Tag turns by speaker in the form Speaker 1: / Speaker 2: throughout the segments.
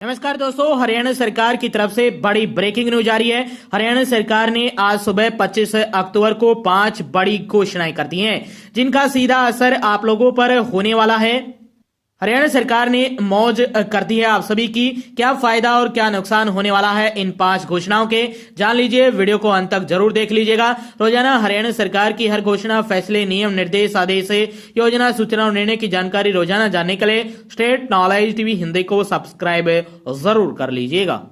Speaker 1: नमस्कार दोस्तों, हरियाणा सरकार की तरफ से बड़ी ब्रेकिंग न्यूज आ रही है। हरियाणा सरकार ने आज सुबह 25 अक्टूबर को 5 बड़ी घोषणाएं कर दी हैं, जिनका सीधा असर आप लोगों पर होने वाला है। हरियाणा सरकार ने मौज कर दी है आप सभी की। क्या फायदा और क्या नुकसान होने वाला है इन 5 घोषणाओं के, जान लीजिए। वीडियो को अंत तक जरूर देख लीजिएगा। रोजाना हरियाणा सरकार की हर घोषणा, फैसले, नियम, निर्देश, आदेश, योजना, सूचना और निर्णय की जानकारी रोजाना जानने के लिए स्टेट नॉलेज टीवी हिंदी को सब्सक्राइब जरूर कर लीजिएगा।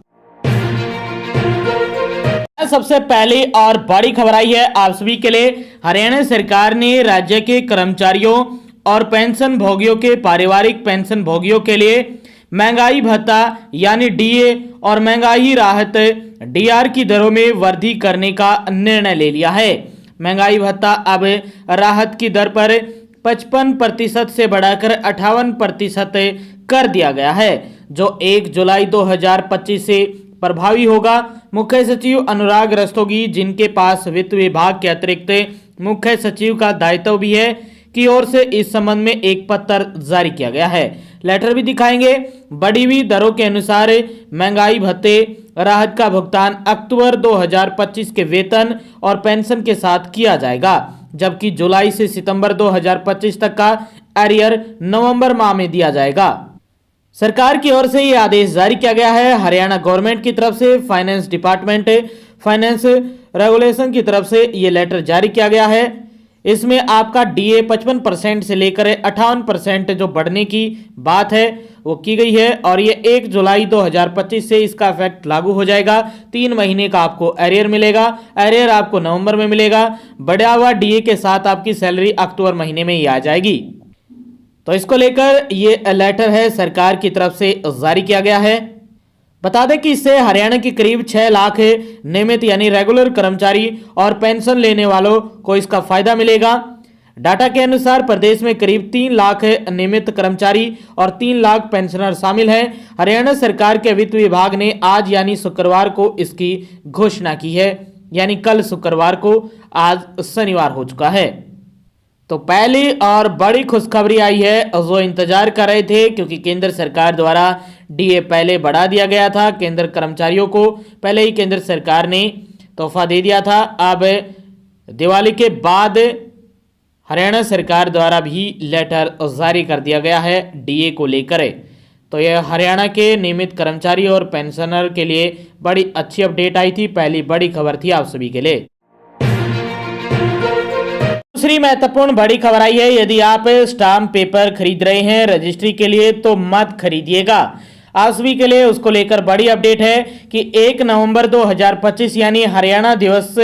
Speaker 1: सबसे पहली और बड़ी खबर आई है आप सभी के लिए। हरियाणा सरकार ने राज्य के कर्मचारियों और पेंशन भोगियों के पारिवारिक पेंशन भोगियों के लिए महंगाई भत्ता यानी डीए और महंगाई राहत डीआर की दरों में वृद्धि करने का निर्णय ले लिया है। महंगाई भत्ता अब राहत की दर पर 55% से बढ़ाकर 58% कर दिया गया है, जो 1 जुलाई 2025 से प्रभावी होगा। मुख्य सचिव अनुराग रस्तोगी, जिनके पास वित्त विभाग के अतिरिक्त मुख्य सचिव का दायित्व भी है, की ओर से इस संबंध में एक पत्र जारी किया गया है। लेटर भी दिखाएंगे। बढ़ी हुई दरों के अनुसार महंगाई भत्ते राहत का भुगतान अक्टूबर 2025 के वेतन और पेंशन के साथ किया जाएगा, जबकि जुलाई से सितंबर 2025 तक का एरियर नवंबर माह में दिया जाएगा। सरकार की ओर से यह आदेश जारी किया गया है। हरियाणा गवर्नमेंट की तरफ से फाइनेंस डिपार्टमेंट फाइनेंस रेगुलेशन की तरफ से यह लेटर जारी किया गया है। इसमें आपका डीए 55% से लेकर 58% जो बढ़ने की बात है वो की गई है, और ये 1 जुलाई 2025 से इसका इफेक्ट लागू हो जाएगा। 3 महीने का आपको एरियर मिलेगा। एरियर आपको नवंबर में मिलेगा। बढ़ा हुआ डीए के साथ आपकी सैलरी अक्टूबर महीने में ही आ जाएगी। तो इसको लेकर ये लेटर है सरकार की तरफ से जारी किया गया है। बता दें कि इससे हरियाणा के करीब 6 लाख नियमित यानी रेगुलर कर्मचारी और पेंशन लेने वालों को इसका फायदा मिलेगा। डाटा के अनुसार प्रदेश में करीब 3 लाख नियमित कर्मचारी और 3 लाख पेंशनर शामिल हैं। हरियाणा सरकार के वित्त विभाग ने आज यानी शुक्रवार को इसकी घोषणा की है, यानी कल शुक्रवार को, आज शनिवार हो चुका है। तो पहली और बड़ी खुशखबरी आई है, जो इंतजार कर रहे थे, क्योंकि केंद्र सरकार द्वारा डीए पहले बढ़ा दिया गया था। केंद्र कर्मचारियों को पहले ही केंद्र सरकार ने तोहफा दे दिया था। अब दिवाली के बाद हरियाणा सरकार द्वारा भी लेटर जारी कर दिया गया है डीए को लेकर। तो यह हरियाणा के नियमित कर्मचारी और पेंशनर के लिए बड़ी अच्छी अपडेट आई थी। पहली बड़ी खबर थी आप सभी के लिए। दूसरी महत्वपूर्ण बड़ी खबर आई है, यदि आप स्टाम्प पेपर खरीद रहे हैं रजिस्ट्री के लिए तो मत खरीदिएगा। आज सभी के लिए उसको लेकर बड़ी अपडेट है कि 1 नवंबर 2025 यानी हरियाणा दिवस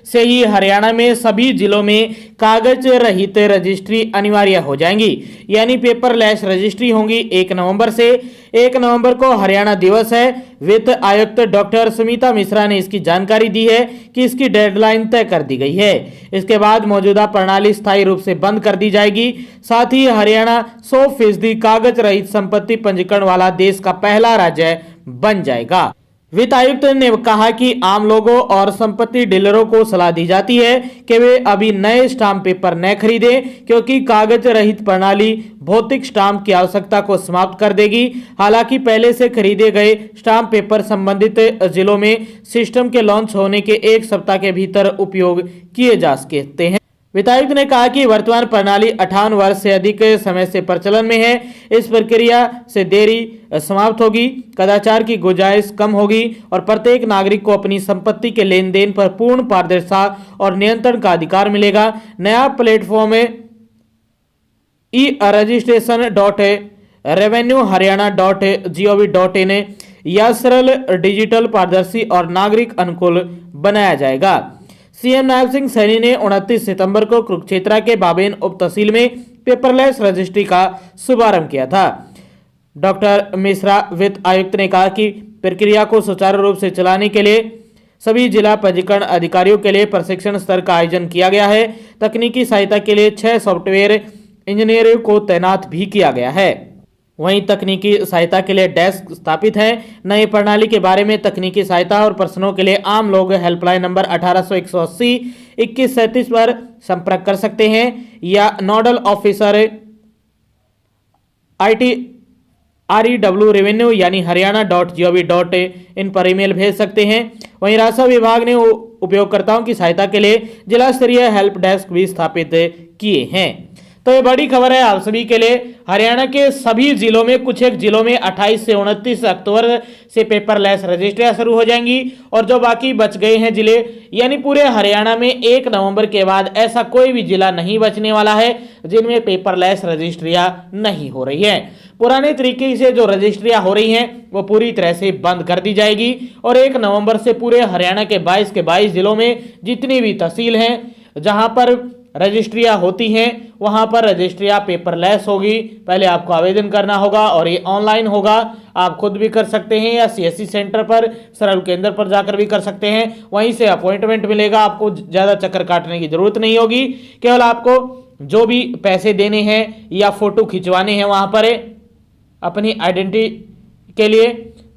Speaker 1: से ही हरियाणा में सभी जिलों में कागज रहित रजिस्ट्री अनिवार्य हो जाएंगी, यानी पेपरलेस रजिस्ट्री होंगी 1 नवंबर से। 1 नवंबर को हरियाणा दिवस है। वित्त आयुक्त डॉक्टर सुमिता मिश्रा ने इसकी जानकारी दी है कि इसकी डेडलाइन तय कर दी गई है। इसके बाद मौजूदा प्रणाली स्थायी रूप से बंद कर दी जाएगी। साथ ही हरियाणा 100% कागज रहित संपत्ति पंजीकरण वाला देश का पहला राज्य बन जाएगा। वित्त आयुक्त ने कहा कि आम लोगों और संपत्ति डीलरों को सलाह दी जाती है कि वे अभी नए स्टाम्प पेपर न खरीदें, क्योंकि कागज रहित प्रणाली भौतिक स्टाम्प की आवश्यकता को समाप्त कर देगी। हालांकि पहले से खरीदे गए स्टाम्प पेपर संबंधित जिलों में सिस्टम के लॉन्च होने के 1 सप्ताह के भीतर उपयोग किए जा सकते हैं। वित्त आयुक्त ने कहा कि वर्तमान प्रणाली 58 वर्ष से अधिक समय से प्रचलन में है। इस प्रक्रिया से देरी समाप्त होगी, कदाचार की गुंजाइश कम होगी और प्रत्येक नागरिक को अपनी संपत्ति के लेन देन पर पूर्ण पारदर्शिता और नियंत्रण का अधिकार मिलेगा। नया प्लेटफॉर्म e-registration.revenuehariana.gov.in या सरल, डिजिटल, पारदर्शी और नागरिक अनुकूल बनाया जाएगा। सीएम नायब सिंह सैनी ने 29 सितंबर को कुरुक्षेत्र के बाबेन उप तहसील में पेपरलेस रजिस्ट्री का शुभारंभ किया था। डॉक्टर मिश्रा वित्त आयुक्त ने कहा कि प्रक्रिया को सुचारू रूप से चलाने के लिए सभी जिला पंजीकरण अधिकारियों के लिए प्रशिक्षण स्तर का आयोजन किया गया है। तकनीकी सहायता के लिए 6 सॉफ्टवेयर इंजीनियरों को तैनात भी किया गया है। वहीं तकनीकी सहायता के लिए डेस्क स्थापित है। नई प्रणाली के बारे में तकनीकी सहायता और प्रश्नों के लिए आम लोग हेल्पलाइन नंबर 1800-180-2137 पर संपर्क कर सकते हैं, या nodal officer IT REW revenue यानी haryana.gov.in पर ईमेल भेज सकते हैं। वहीं राजस्व विभाग ने उपयोगकर्ताओं की सहायता के लिए जिला स्तरीय हेल्प डेस्क भी स्थापित किए हैं। तो ये बड़ी खबर है आप सभी के लिए। हरियाणा के सभी जिलों में, कुछ एक जिलों में 28 से 29 अक्टूबर से पेपरलेस रजिस्ट्रियां शुरू हो जाएंगी और जो बाकी बच गए हैं जिले, यानी पूरे हरियाणा में 1 नवंबर के बाद ऐसा कोई भी जिला नहीं बचने वाला है जिनमें पेपरलेस रजिस्ट्रियां नहीं हो रही है। पुराने तरीके से जो रजिस्ट्रियां हो रही हैं वो पूरी तरह से बंद कर दी जाएगी और 1 नवंबर से पूरे हरियाणा के 22 जिलों में जितनी भी तहसील हैं जहां पर रजिस्ट्रियां होती हैं वहां पर रजिस्ट्रियां पेपरलेस होगी। पहले आपको आवेदन करना होगा और ये ऑनलाइन होगा। आप खुद भी कर सकते हैं या CSC सेंटर पर, सरल केंद्र पर जाकर भी कर सकते हैं। वहीं से अपॉइंटमेंट मिलेगा, आपको ज़्यादा चक्कर काटने की जरूरत नहीं होगी। केवल आपको जो भी पैसे देने हैं या फोटो खिंचवाने हैं वहां पर अपनी आइडेंटिटी के लिए,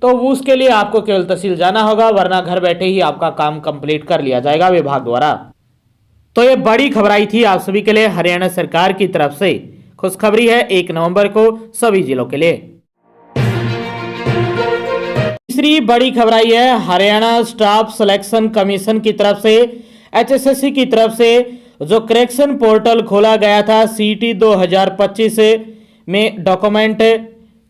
Speaker 1: तो उसके लिए आपको केवल तहसील जाना होगा, वरना घर बैठे ही आपका काम कंप्लीट कर लिया जाएगा विभाग द्वारा। तो ये बड़ी खबर आई थी आप सभी के लिए हरियाणा सरकार की तरफ से। खुशखबरी है 1 नवंबर को सभी जिलों के लिए। तीसरी बड़ी खबर आई है हरियाणा स्टाफ सिलेक्शन कमीशन की तरफ से, HSSC की तरफ से जो करेक्शन पोर्टल खोला गया था CT 2025 में डॉक्यूमेंट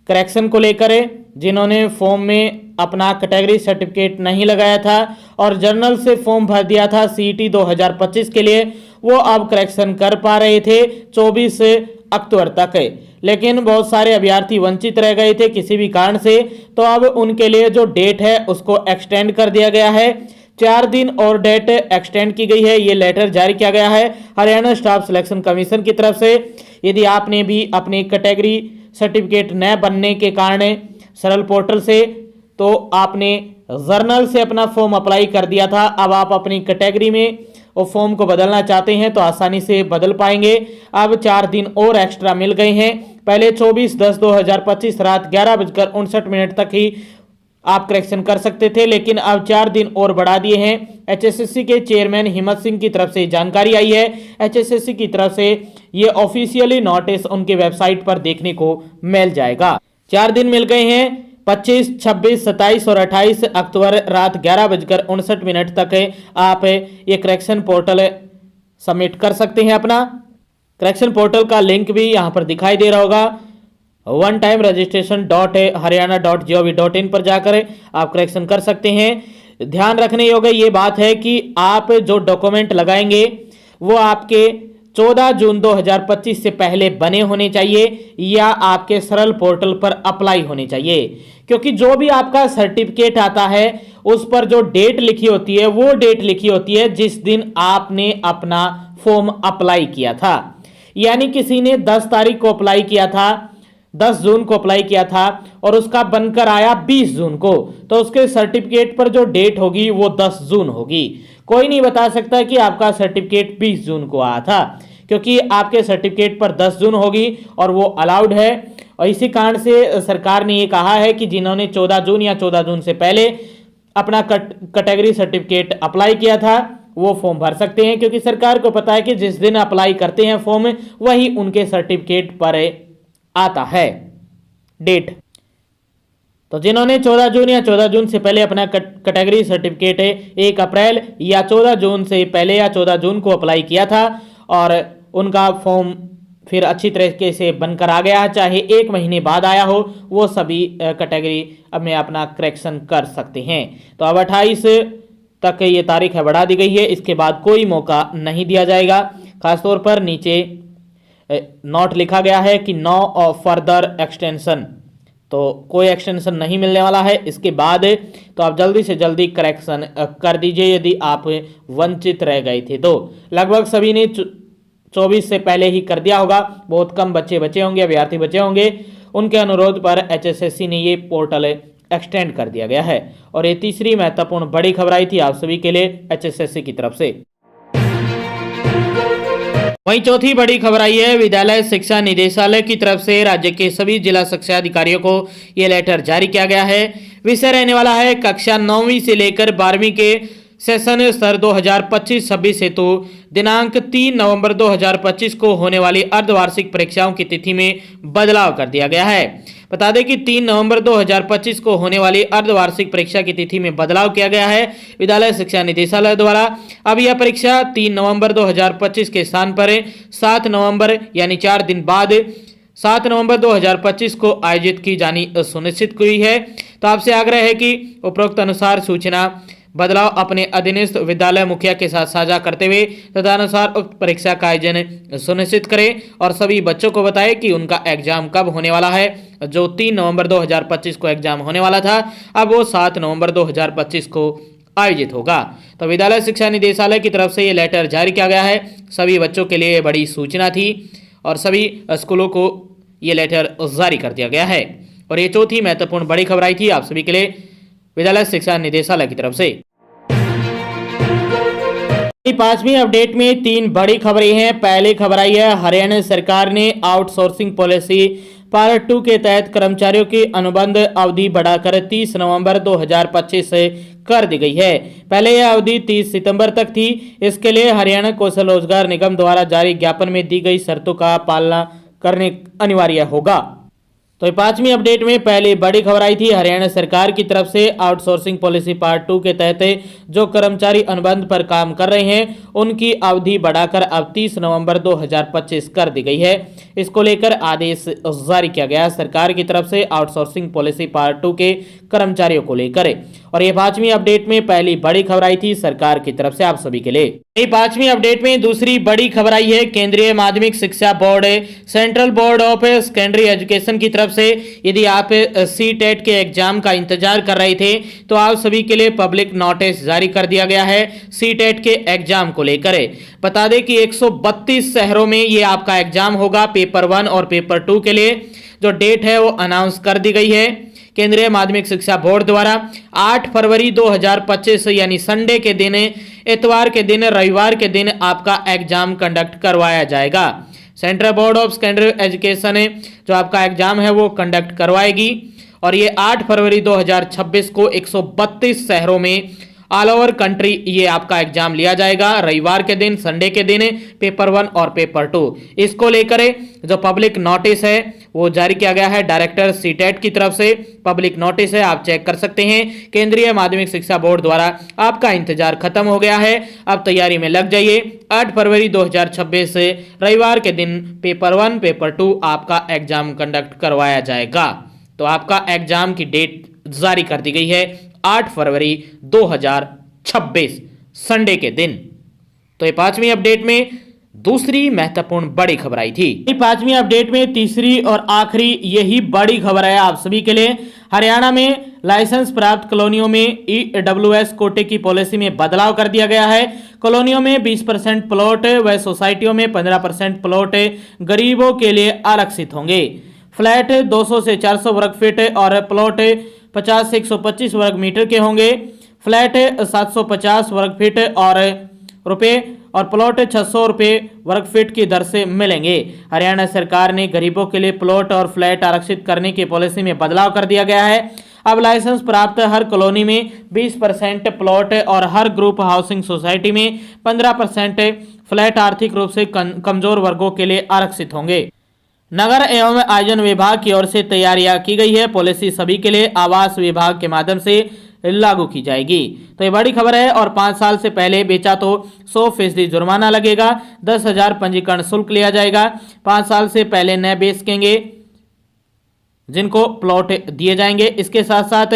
Speaker 1: करेक्शन को लेकर, जिन्होंने फॉर्म में अपना कैटेगरी सर्टिफिकेट नहीं लगाया था और जर्नल से फॉर्म भर दिया था CT 2025 के लिए, वो अब करेक्शन कर पा रहे थे 24 अक्टूबर तक। लेकिन बहुत सारे अभ्यर्थी वंचित रह गए थे किसी भी कारण से, तो अब उनके लिए जो डेट है उसको एक्सटेंड कर दिया गया है। 4 दिन और डेट एक्सटेंड की गई है। ये लेटर जारी किया गया है हरियाणा स्टाफ सिलेक्शन कमीशन की तरफ से। यदि आपने भी अपनी कैटेगरी सर्टिफिकेट न बनने के कारण सरल पोर्टल से, तो आपने जर्नल से अपना फॉर्म अप्लाई कर दिया था, अब आप अपनी कैटेगरी में वो फॉर्म को बदलना चाहते हैं तो आसानी से बदल पाएंगे। अब 4 दिन और एक्स्ट्रा मिल गए हैं। पहले 24/10/2025 रात 11:59 तक ही आप करेक्शन कर सकते थे, लेकिन अब 4 दिन और बढ़ा दिए हैं। HSSC के चेयरमैन हिम्मत सिंह की तरफ से जानकारी आई है। HSSC की तरफ से ये ऑफिशियली नोटिस उनके वेबसाइट पर देखने को मिल जाएगा। 4 दिन मिल गए हैं, 25, 26, 27 और 28 अक्टूबर रात 11:59 तक आप ये करेक्शन पोर्टल सबमिट कर सकते हैं। अपना करेक्शन पोर्टल का लिंक भी यहाँ पर दिखाई दे रहा होगा। oneTimeRegistration.haryana.gov.in पर जाकर आप करेक्शन कर सकते हैं। ध्यान रखने योग्य ये बात है कि आप जो डॉक्यूमेंट लगाएंगे वो आपके 14 जून 2025 से पहले बने होने चाहिए या आपके सरल पोर्टल पर अप्लाई होने चाहिए, क्योंकि जो भी आपका सर्टिफिकेट आता है उस पर जो डेट लिखी होती है वो डेट लिखी होती है जिस दिन आपने अपना फॉर्म अप्लाई किया था। यानी किसी ने 10 तारीख को अप्लाई किया था, 10 जून को अप्लाई किया था और उसका बनकर आया 20 जून को, तो उसके सर्टिफिकेट पर जो डेट होगी वो 10 जून होगी। कोई नहीं बता सकता कि आपका सर्टिफिकेट 20 जून को आया था, क्योंकि आपके सर्टिफिकेट पर 10 जून होगी और वो अलाउड है। और इसी कारण से सरकार ने ये कहा है कि जिन्होंने 14 जून या 14 जून से पहले अपना कैटेगरी सर्टिफिकेट अप्लाई किया था वो फॉर्म भर सकते हैं, क्योंकि सरकार को पता है कि जिस दिन अप्लाई करते हैं फॉर्म वही उनके सर्टिफिकेट पर आता है डेट। तो जिन्होंने 14 जून या 14 जून से पहले अपना कैटेगरी सर्टिफिकेट 1 अप्रैल या 14 जून से पहले या 14 जून को अप्लाई किया था और उनका फॉर्म फिर अच्छी तरीके से बनकर आ गया, चाहे 1 महीने बाद आया हो, वो सभी कैटेगरी अब में अपना करेक्शन कर सकते हैं। तो अब 28 तक ये तारीख है बढ़ा दी गई है, इसके बाद कोई मौका नहीं दिया जाएगा। खासतौर पर नीचे नोट लिखा गया है कि नो ऑफ फर्दर एक्सटेंशन, तो कोई एक्सटेंशन नहीं मिलने वाला है इसके बाद। तो आप जल्दी से जल्दी करेक्शन कर दीजिए यदि आप वंचित रह गए थे तो। लगभग सभी ने 24 से पहले ही कर दिया होगा, बहुत कम बच्चे बचे होंगे, अभ्यर्थी बचे होंगे। उनके अनुरोध पर HSSC ने ये पोर्टल एक्सटेंड कर दिया गया है। और ये तीसरी महत्वपूर्ण बड़ी खबर आई थी आप सभी के लिए HSSC की तरफ से। वहीं चौथी बड़ी खबर आई है विद्यालय शिक्षा निदेशालय की तरफ से राज्य के सभी जिला शिक्षा अधिकारियों को यह लेटर जारी किया गया है। विषय रहने वाला है कक्षा 9वीं से लेकर 12वीं के सेशन स्तर 2025-26 हेतु दिनांक 3 नवंबर 2025 को होने वाली अर्धवार्षिक परीक्षाओं की तिथि में बदलाव कर दिया गया है। बता दें कि 3 नवंबर 2025 को होने वाली अर्धवार्षिक परीक्षा की तिथि में बदलाव किया गया है विद्यालय शिक्षा निदेशालय द्वारा। अब यह परीक्षा 3 नवंबर 2025 के स्थान पर 7 नवंबर यानी 4 दिन बाद 7 नवंबर 2025 को आयोजित की जानी सुनिश्चित हुई है। तो आपसे आग्रह है कि उपरोक्त अनुसार सूचना बदलाव अपने अधीनस्थ विद्यालय मुखिया के साथ साझा करते हुए तदनुसार उक्त परीक्षा का आयोजन सुनिश्चित करें और सभी बच्चों को बताएं कि उनका एग्जाम कब होने वाला है। जो 3 नवंबर 2025 को एग्जाम होने वाला था, अब वो 7 नवंबर 2025 को आयोजित होगा। तो विद्यालय शिक्षा निदेशालय की तरफ से ये लेटर जारी किया गया है। सभी बच्चों के लिए बड़ी सूचना थी और सभी स्कूलों को ये लेटर जारी कर दिया गया है। और ये चौथी महत्वपूर्ण बड़ी खबर आई थी आप सभी के लिए विद्यालय शिक्षा निदेशालय की तरफ से। पांचवी अपडेट में 3 बड़ी खबरें हैं। पहली खबर आई है, हरियाणा सरकार ने आउटसोर्सिंग पॉलिसी पार्ट 2 के तहत कर्मचारियों की अनुबंध अवधि बढ़ाकर 30 नवंबर 2025 से कर दी गई है। पहले यह अवधि 30 सितंबर तक थी। इसके लिए हरियाणा कौशल रोजगार निगम द्वारा जारी ज्ञापन में दी गई शर्तों का पालना करने अनिवार्य होगा। तो पांचवी अपडेट में पहली बड़ी खबर आई थी, हरियाणा सरकार की तरफ से आउटसोर्सिंग पॉलिसी पार्ट 2 के तहत जो कर्मचारी अनुबंध पर काम कर रहे हैं उनकी अवधि बढ़ाकर अब 30 नवंबर 2025 कर दी गई है। इसको लेकर आदेश जारी किया गया सरकार की तरफ से आउटसोर्सिंग पॉलिसी पार्ट 2 के कर्मचारियों को लेकर। और ये पांचवी अपडेट में पहली बड़ी खबर आई थी सरकार की तरफ से आप सभी के लिए। पांचवी अपडेट में दूसरी बड़ी खबर आई है, केंद्रीय माध्यमिक शिक्षा board central board of secondary education की तरफ से यदि आप सीटेट के एग्जाम का इंतजार कर रहे थे तो आप सभी के लिए पब्लिक नोटिस जारी कर दिया गया है सीटेट के एग्जाम को लेकर। बता दें कि 132 शहरों में ये आपका एग्जाम होगा पेपर 1 और पेपर 2 के लिए। जो डेट है वो अनाउंस कर दी गई है केंद्रीय माध्यमिक शिक्षा बोर्ड द्वारा। 8 फरवरी 2025 यानी संडे के दिन, इतवार के दिन, रविवार के दिन आपका एग्जाम कंडक्ट करवाया जाएगा। Central board of secondary education जो आपका एग्जाम है वो कंडक्ट करवाएगी। और ये 8 फरवरी 2026 को 132 शहरों में ऑल ओवर कंट्री ये आपका एग्जाम लिया जाएगा। रविवार के दिन, संडे के दिन पेपर 1 और पेपर 2। इसको लेकर जो पब्लिक नोटिस है वो जारी किया गया है डायरेक्टर सीटेट की तरफ से। पब्लिक नोटिस है, आप चेक कर सकते हैं। केंद्रीय माध्यमिक शिक्षा बोर्ड द्वारा आपका इंतजार खत्म हो गया है, अब तैयारी में लग जाइए। 8 फरवरी 2026 से रविवार के दिन पेपर 1 पेपर 2 आपका एग्जाम कंडक्ट करवाया जाएगा। तो आपका एग्जाम की डेट जारी कर दी गई है 8 फरवरी 2026 संडे के दिन। तो ये पांचवी अपडेट में दूसरी महत्वपूर्ण बड़ी खबर आई थी। पांचवी अपडेट में तीसरी और आखिरी यही बड़ी खबर है आप सभी के लिए। हरियाणा में लाइसेंस प्राप्त कॉलोनियों में EWS कोटे की पॉलिसी में बदलाव कर दिया गया है। कॉलोनियों में 20% प्लॉट व सोसाइटियों में 15% प्लॉट गरीबों के लिए आरक्षित होंगे। फ्लैट 200 से 400 वर्ग फीट और प्लॉट 50 से 125 वर्ग मीटर के होंगे। फ्लैट 750 वर्ग फीट और रुपए और प्लॉट 600 रुपये वर्ग फीट की दर से मिलेंगे। हरियाणा सरकार ने गरीबों के लिए प्लॉट और फ्लैट आरक्षित करने की पॉलिसी में बदलाव कर दिया गया है। अब लाइसेंस प्राप्त हर कॉलोनी में 20% प्लॉट और हर ग्रुप हाउसिंग सोसाइटी में 15% फ्लैट आर्थिक रूप से कमजोर वर्गों के लिए आरक्षित होंगे। नगर एवं आयोजन विभाग की ओर से तैयारियां की गई है। पॉलिसी सभी के लिए आवास विभाग के माध्यम से लागू की जाएगी। तो ये बड़ी खबर है। और 5 साल से पहले बेचा तो 100% जुर्माना लगेगा। 10,000 पंजीकरण शुल्क लिया जाएगा। 5 साल से पहले न बेचेंगे जिनको प्लॉट दिए जाएंगे। इसके साथ साथ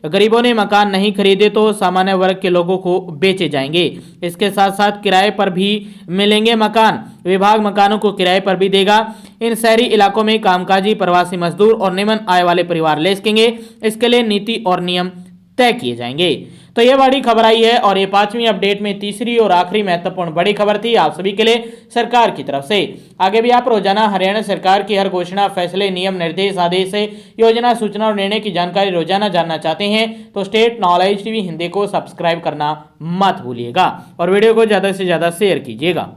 Speaker 1: गरीबों ने मकान नहीं खरीदे तो सामान्य वर्ग के लोगों को बेचे जाएंगे। इसके साथ साथ किराए पर भी मिलेंगे मकान। विभाग मकानों को किराए पर भी देगा। इन शहरी इलाकों में कामकाजी प्रवासी मजदूर और निम्न आय वाले परिवार ले सकेंगे। इसके लिए नीति और नियम तय किए जाएंगे। तो ये बड़ी खबर आई है और ये पांचवी अपडेट में तीसरी और आखिरी महत्वपूर्ण बड़ी खबर थी आप सभी के लिए सरकार की तरफ से। आगे भी आप रोजाना हरियाणा सरकार की हर घोषणा, फैसले, नियम, निर्देश, आदेश, योजना, सूचना और निर्णय की जानकारी रोजाना जानना चाहते हैं तो स्टेट नॉलेज टीवी हिंदी को सब्सक्राइब करना मत भूलिएगा और वीडियो को ज्यादा से ज्यादा शेयर कीजिएगा।